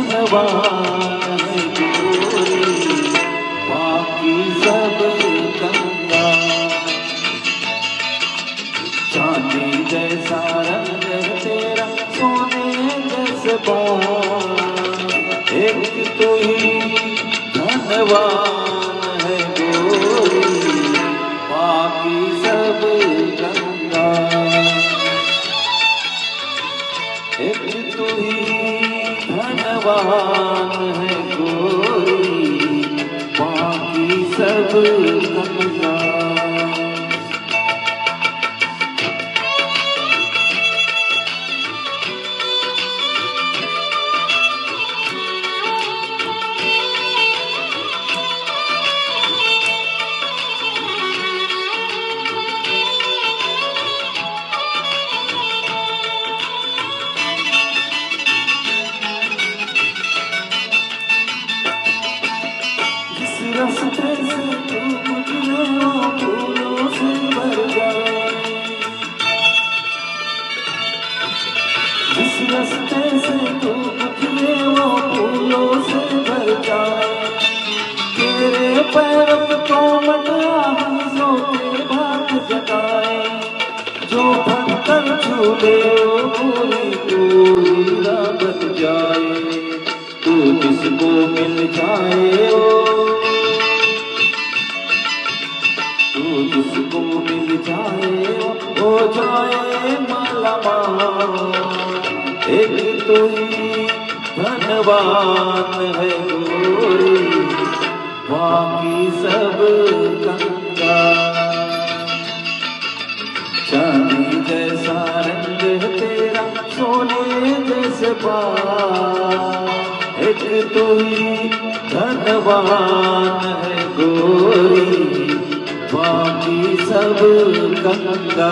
धनवान है गोरी, बाकी सब गंगा। चांदी जैसा रंग तेरा, सोने जैसे बाल, एक तो ही धनवान है गोरी, बाकी सब गंगा। एक तो ही धनवान है गोरी, बाकी सब गंगा। रास्ते से तू गुजरे वो फूलों से भर जाए, जिस रास्ते से तू गुजरे वो फूलों से भर जाए। तेरे पैरों पे कोमल हंसों के भाग जगाए, जो पत्थर छूले वो पूरी पूरी बन जाए। तू जिसको मिल जाए जिसको मिल जाए हो जाए मालामाल। एक तो ही धनवान है गोरी, बाकी सब गंगा। चांदी जैसा रंग तेरा, सोने जैसे बाल, एक तो ही धनवान है गोरी, बाकी सब गंगा।